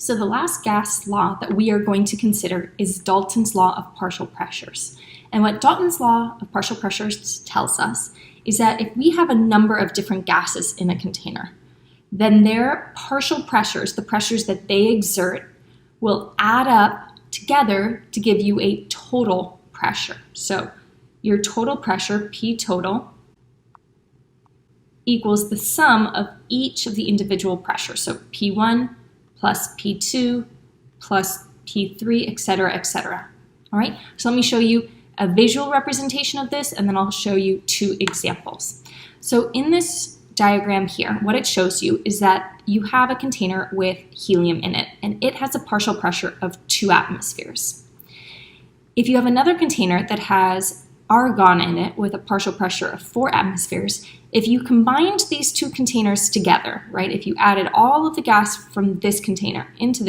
So the last gas law that we are going to consider is Dalton's law of partial pressures. And what Dalton's law of partial pressures tells us is that if we have a number of different gases in a container, then their partial pressures, the pressures that they exert, will add up together to give you a total pressure. So your total pressure, P total, equals the sum of each of the individual pressures. So P1 plus P2 plus P3, etc., etc. All right, so let me show you a visual representation of this, and then I'll show you two examples. So in this diagram here, what it shows you is that you have a container with helium in it, and it has a partial pressure of 2 atmospheres. If you have another container that has argon in it with a partial pressure of 4 atmospheres, if you combined these two containers together, right, if you added all of the gas from this container into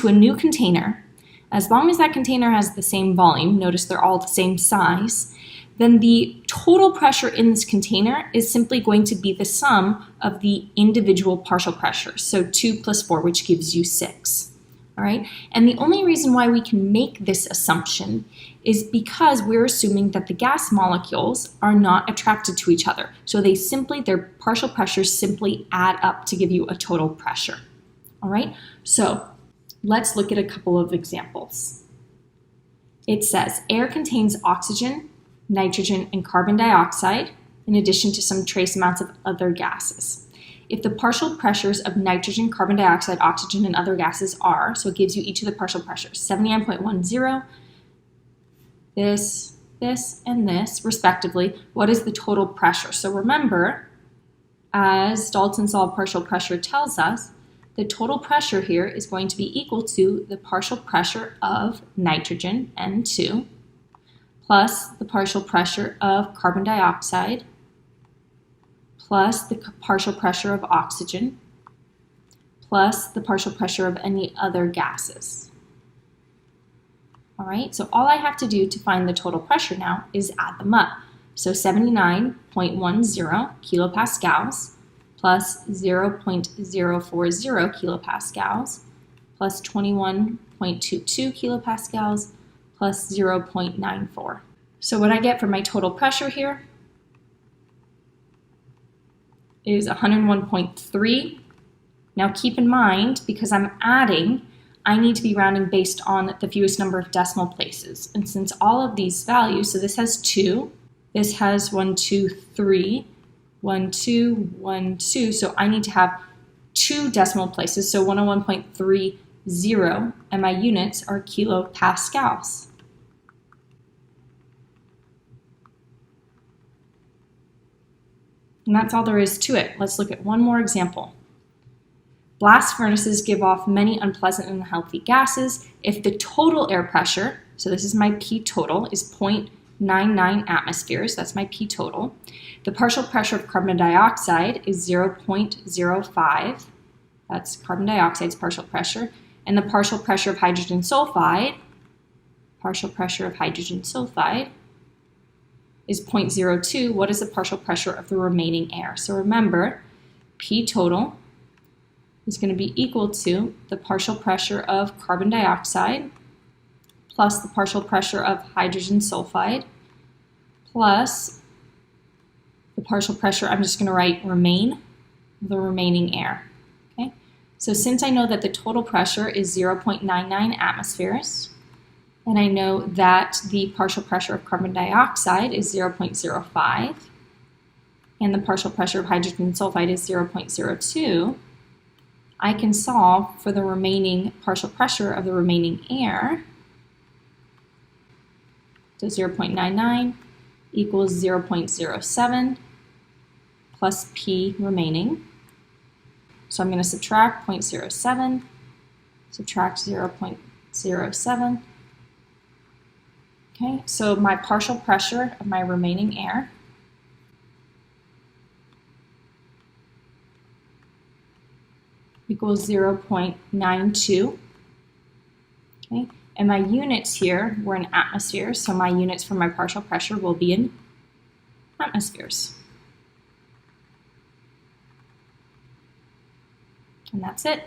a new container, as long as that container has the same volume, notice they're all the same size, then the total pressure in this container is simply going to be the sum of the individual partial pressures. So 2 plus 4, which gives you 6. All right? And the only reason why we can make this assumption is because we're assuming that the gas molecules are not attracted to each other. So their partial pressures simply add up to give you a total pressure. All right? So let's look at a couple of examples. It says air contains oxygen, nitrogen, and carbon dioxide, in addition to some trace amounts of other gases. If the partial pressures of nitrogen, carbon dioxide, oxygen, and other gases are, so it gives you each of the partial pressures, 79.10, this, and this, respectively, what is the total pressure? So remember, as Dalton's law of partial pressure tells us, the total pressure here is going to be equal to the partial pressure of nitrogen, N2, plus the partial pressure of carbon dioxide, plus the partial pressure of oxygen, plus the partial pressure of any other gases. All right, so all I have to do to find the total pressure now is add them up. So 79.10 kilopascals plus 0.040 kilopascals plus 21.22 kilopascals plus 0.94. So what I get for my total pressure here is 101.3. Now keep in mind, because I'm adding, I need to be rounding based on the fewest number of decimal places. And since all of these values, so this has 2, this has 1, 2, 3, 1, 2, 1, 2, so I need to have 2 decimal places, so 101.30, and my units are kilopascals. And that's all there is to it. Let's look at one more example. Blast furnaces give off many unpleasant and unhealthy gases. If the total air pressure, so this is my P total, is 0.99 atmospheres, that's my P total. The partial pressure of carbon dioxide is 0.05, that's carbon dioxide's partial pressure, and the partial pressure of hydrogen sulfide is 0.02. What is the partial pressure of the remaining air? So remember, P total is going to be equal to the partial pressure of carbon dioxide plus the partial pressure of hydrogen sulfide plus the partial pressure, I'm just going to write the remaining air. Okay? So since I know that the total pressure is 0.99 atmospheres, and I know that the partial pressure of carbon dioxide is 0.05, and the partial pressure of hydrogen sulfide is 0.02, I can solve for the remaining partial pressure of the remaining air. So 0.99 equals 0.07 plus P remaining. So I'm going to subtract 0.07, subtract 0.07. Okay, so my partial pressure of my remaining air equals 0.92. Okay, and my units here were in atmospheres, so my units for my partial pressure will be in atmospheres. And that's it.